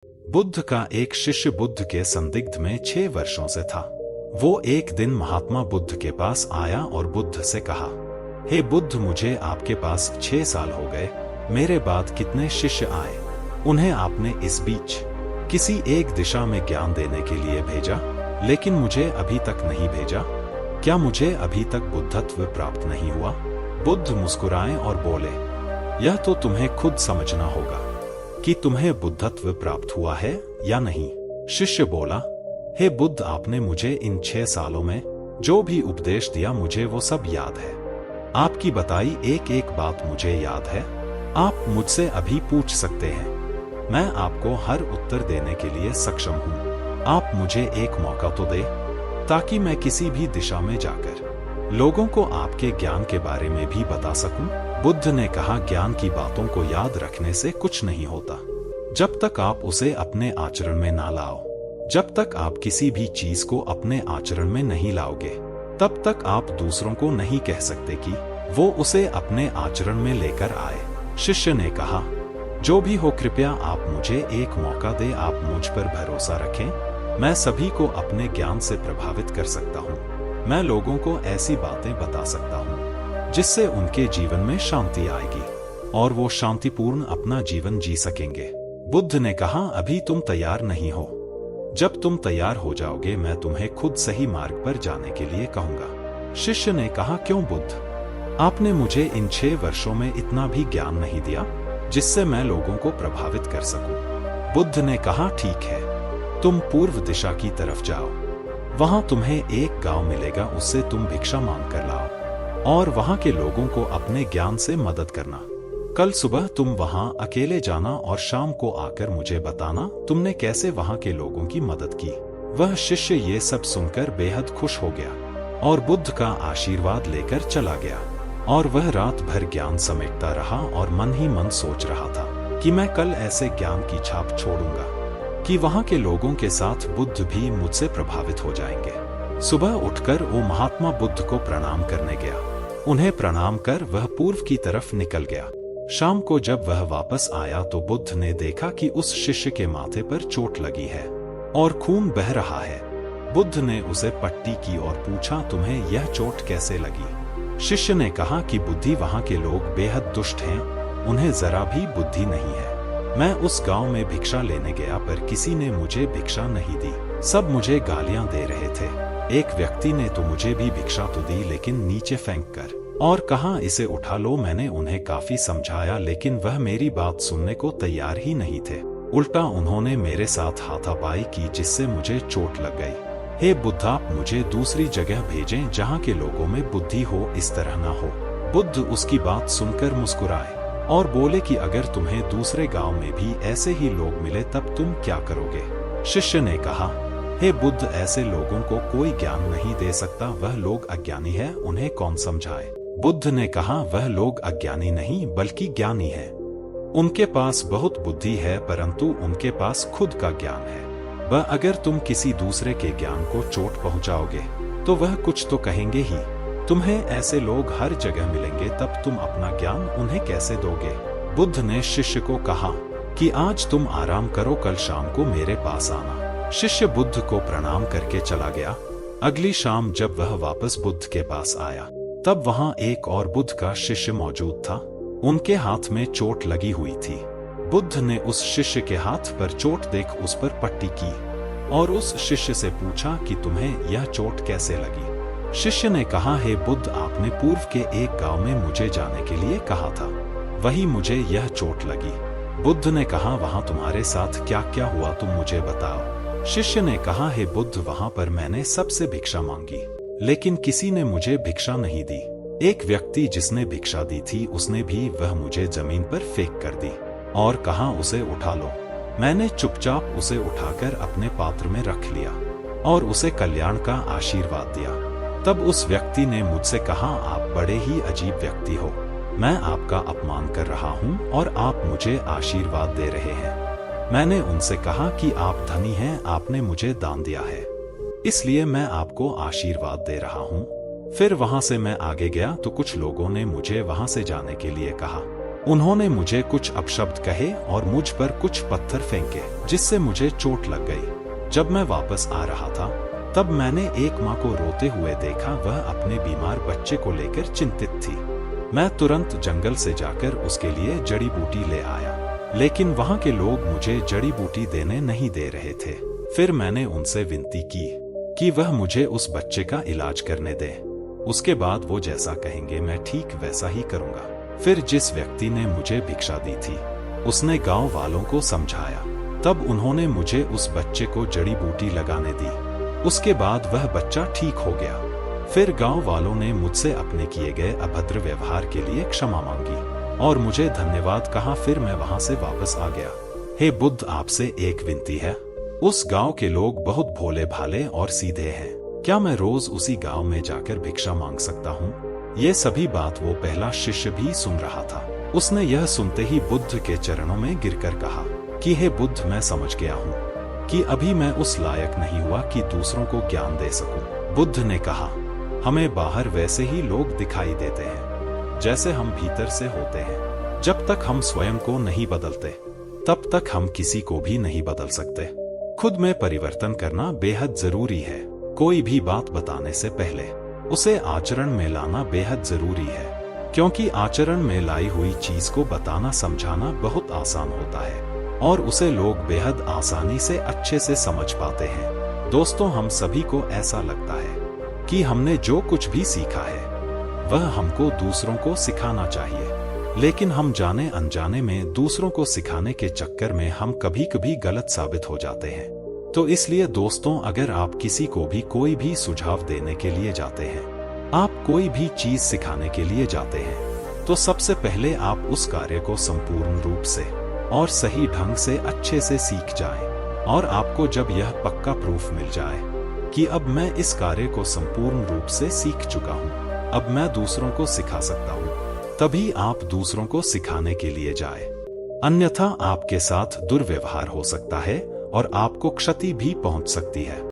बुद्ध का एक शिष्य बुद्ध के संदिग्ध में 6 वर्षों से था। वो एक दिन महात्मा बुद्ध के पास आया और बुद्ध से कहा, हे बुद्ध, मुझे आपके पास 6 साल हो गए। मेरे बाद कितने शिष्य आए, उन्हें आपने इस बीच किसी एक दिशा में ज्ञान देने के लिए भेजा, लेकिन मुझे अभी तक नहीं भेजा। क्या मुझे अभी तक बुद्धत्व प्राप्त नहीं हुआ? बुद्ध मुस्कुराए और बोले, यह तो तुम्हें खुद समझना होगा कि तुम्हें बुद्धत्व प्राप्त हुआ है या नहीं। शिष्य बोला, हे बुद्ध, आपने मुझे इन 6 सालों में जो भी उपदेश दिया मुझे वो सब याद है। आपकी बताई एक एक बात मुझे याद है। आप मुझसे अभी पूछ सकते हैं, मैं आपको हर उत्तर देने के लिए सक्षम हूँ। आप मुझे एक मौका तो दे ताकि मैं किसी भी दिशा में जाकर लोगों को आपके ज्ञान के बारे में भी बता सकूं। बुद्ध ने कहा, ज्ञान की बातों को याद रखने से कुछ नहीं होता जब तक आप उसे अपने आचरण में ना लाओ। जब तक आप किसी भी चीज को अपने आचरण में नहीं लाओगे, तब तक आप दूसरों को नहीं कह सकते कि वो उसे अपने आचरण में लेकर आए। शिष्य ने कहा, जो भी हो, कृपया आप मुझे एक मौका दे। आप मुझ पर भरोसा रखें। मैं सभी को अपने ज्ञान से प्रभावित कर सकता हूँ। मैं लोगों को ऐसी बातें बता सकता हूँ जिससे उनके जीवन में शांति आएगी और वो शांतिपूर्ण अपना जीवन जी सकेंगे। बुद्ध ने कहा, अभी तुम तैयार नहीं हो। जब तुम तैयार हो जाओगे, मैं तुम्हें खुद सही मार्ग पर जाने के लिए कहूंगा। शिष्य ने कहा, क्यों बुद्ध? आपने मुझे इन 6 वर्षों में इतना भी ज्ञान नहीं दिया जिससे मैं लोगों को प्रभावित कर सकूं। बुद्ध ने कहा, ठीक है, तुम पूर्व दिशा की तरफ जाओ। वहां तुम्हें एक गांव मिलेगा, उससे तुम भिक्षा मांग कर लाओ और वहां के लोगों को अपने ज्ञान से मदद करना। कल सुबह तुम वहां अकेले जाना और शाम को आकर मुझे बताना तुमने कैसे वहां के लोगों की मदद की। वह शिष्य ये सब सुनकर बेहद खुश हो गया और बुद्ध का आशीर्वाद लेकर चला गया। और वह रात भर ज्ञान समेटता रहा और मन ही मन सोच रहा था कि मैं कल ऐसे ज्ञान की छाप छोड़ूंगा कि वहां के लोगों के साथ बुद्ध भी मुझसे प्रभावित हो जाएंगे। सुबह उठकर वो महात्मा बुद्ध को प्रणाम करने गया। उन्हें प्रणाम कर वह पूर्व की तरफ निकल गया। शाम को जब वह वापस आया तो बुद्ध ने देखा कि उस शिष्य के माथे पर चोट लगी है और खून बह रहा है। बुद्ध ने उसे पट्टी की और पूछा, तुम्हें यह चोट कैसे लगी? शिष्य ने कहा कि बुद्धि, वहां के लोग बेहद दुष्ट हैं, उन्हें जरा भी बुद्धि नहीं है। मैं उस गांव में भिक्षा लेने गया पर किसी ने मुझे भिक्षा नहीं दी, सब मुझे गालियां दे रहे थे। एक व्यक्ति ने तो मुझे भी भिक्षा तो दी, लेकिन नीचे फेंक कर और कहा, इसे उठा लो। मैंने उन्हें काफी समझाया, लेकिन वह मेरी बात सुनने को तैयार ही नहीं थे। उल्टा उन्होंने मेरे साथ हाथापाई की जिससे मुझे चोट लग गई। हे बुद्ध, आप मुझे दूसरी जगह भेजें जहां के लोगों में बुद्धि हो, इस तरह न हो। बुद्ध उसकी बात सुनकर मुस्कुराए और बोले कि अगर तुम्हें दूसरे गांव में भी ऐसे ही लोग मिले तब तुम क्या करोगे? शिष्य ने कहा, हे बुद्ध, ऐसे लोगों को कोई ज्ञान नहीं दे सकता। वह लोग अज्ञानी है, उन्हें कौन समझाए? बुद्ध ने कहा, वह लोग अज्ञानी नहीं बल्कि ज्ञानी है। उनके पास बहुत बुद्धि है परंतु उनके पास खुद का ज्ञान है। वह अगर तुम किसी दूसरे के ज्ञान को चोट पहुंचाओगे तो वह कुछ तो कहेंगे ही। तुम्हें ऐसे लोग हर जगह मिलेंगे, तब तुम अपना ज्ञान उन्हें कैसे दोगे? बुद्ध ने शिष्य को कहा कि आज तुम आराम करो, कल शाम को मेरे पास आना। शिष्य बुद्ध को प्रणाम करके चला गया। अगली शाम जब वह वापस बुद्ध के पास आया तब वहां एक और बुद्ध का शिष्य मौजूद था। उनके हाथ में चोट लगी हुई थी। बुद्ध ने उस शिष्य के हाथ पर चोट देख उस पर पट्टी की और उस शिष्य से पूछा कि तुम्हें यह चोट कैसे लगी? शिष्य ने कहा, हे बुद्ध, आपने पूर्व के एक गांव में मुझे जाने के लिए कहा था, वही मुझे यह चोट लगी। बुद्ध ने कहा, वहां तुम्हारे साथ क्या क्या हुआ, तुम मुझे बताओ। शिष्य ने कहा, हे बुद्ध, वहां पर मैंने सबसे भिक्षा मांगी लेकिन किसी ने मुझे भिक्षा नहीं दी। एक व्यक्ति जिसने भिक्षा दी थी उसने भी वह मुझे जमीन पर फेंक कर दी और कहा, उसे उठा लो। मैंने चुपचाप उसे उठाकर अपने पात्र में रख लिया और उसे कल्याण का आशीर्वाद दिया। तब उस व्यक्ति ने मुझसे कहा, आप बड़े ही अजीब व्यक्ति हो। मैं आपका अपमान कर रहा हूं और आप मुझे आशीर्वाद दे रहे हैं। मैंने उनसे कहा कि आप धनी हैं, आपने मुझे दान दिया है, इसलिए मैं आपको आशीर्वाद दे रहा हूँ। फिर वहां से मैं आगे गया तो कुछ लोगों ने मुझे वहां से जाने के लिए कहा। उन्होंने मुझे कुछ अपशब्द कहे और मुझ पर कुछ पत्थर फेंके, जिससे मुझे चोट लग गई। जब मैं वापस आ रहा था तब मैंने एक माँ को रोते हुए देखा। वह अपने बीमार बच्चे को लेकर चिंतित थी। मैं तुरंत जंगल से जाकर उसके लिए जड़ी बूटी ले आया, लेकिन वहाँ के लोग मुझे जड़ी बूटी देने नहीं दे रहे थे। फिर मैंने उनसे विनती की कि वह मुझे उस बच्चे का इलाज करने दे। उसके बाद वो जैसा कहेंगे मैं ठीक वैसा ही करूँगा। फिर जिस व्यक्ति ने मुझे भिक्षा दी थी उसने गांव वालों को समझाया। तब उन्होंने मुझे उस बच्चे को जड़ी बूटी लगाने दी। उसके बाद वह बच्चा ठीक हो गया। फिर गांव वालों ने मुझसे अपने किए गए अभद्र व्यवहार के लिए क्षमा मांगी और मुझे धन्यवाद कहा। फिर मैं वहां से वापस आ गया। हे बुद्ध, आपसे एक विनती है। उस गांव के लोग बहुत भोले भाले और सीधे हैं। क्या मैं रोज उसी गांव में जाकर भिक्षा मांग सकता हूँ? ये सभी बात वो पहला शिष्य भी सुन रहा था। उसने यह सुनते ही बुद्ध के चरणों में गिरकर कहा कि हे बुद्ध, मैं समझ गया हूँ कि अभी मैं उस लायक नहीं हुआ कि दूसरों को ज्ञान दे सकूं। बुद्ध ने कहा, हमें बाहर वैसे ही लोग दिखाई देते हैं जैसे हम भीतर से होते हैं। जब तक हम स्वयं को नहीं बदलते तब तक हम किसी को भी नहीं बदल सकते। खुद में परिवर्तन करना बेहद जरूरी है। कोई भी बात बताने से पहले उसे आचरण में लाना बेहद जरूरी है, क्योंकि आचरण में लाई हुई चीज को बताना समझाना बहुत आसान होता है और उसे लोग बेहद आसानी से अच्छे से समझ पाते हैं। दोस्तों, हम सभी को ऐसा लगता है कि हमने जो कुछ भी सीखा है वह हमको दूसरों को सिखाना चाहिए, लेकिन हम जाने अनजाने में दूसरों को सिखाने के चक्कर में हम कभी कभी गलत साबित हो जाते हैं। तो इसलिए दोस्तों, अगर आप किसी को भी कोई भी सुझाव देने के लिए जाते हैं, आप कोई भी चीज सिखाने के लिए जाते हैं, तो सबसे पहले आप उस कार्य को संपूर्ण रूप से और सही ढंग से अच्छे से सीख जाएं। और आपको जब यह पक्का प्रूफ मिल जाए कि अब मैं इस कार्य को संपूर्ण रूप से सीख चुका हूँ, अब मैं दूसरों को सिखा सकता हूँ, तभी आप दूसरों को सिखाने के लिए जाए। अन्यथा आपके साथ दुर्व्यवहार हो सकता है और आपको क्षति भी पहुंच सकती है।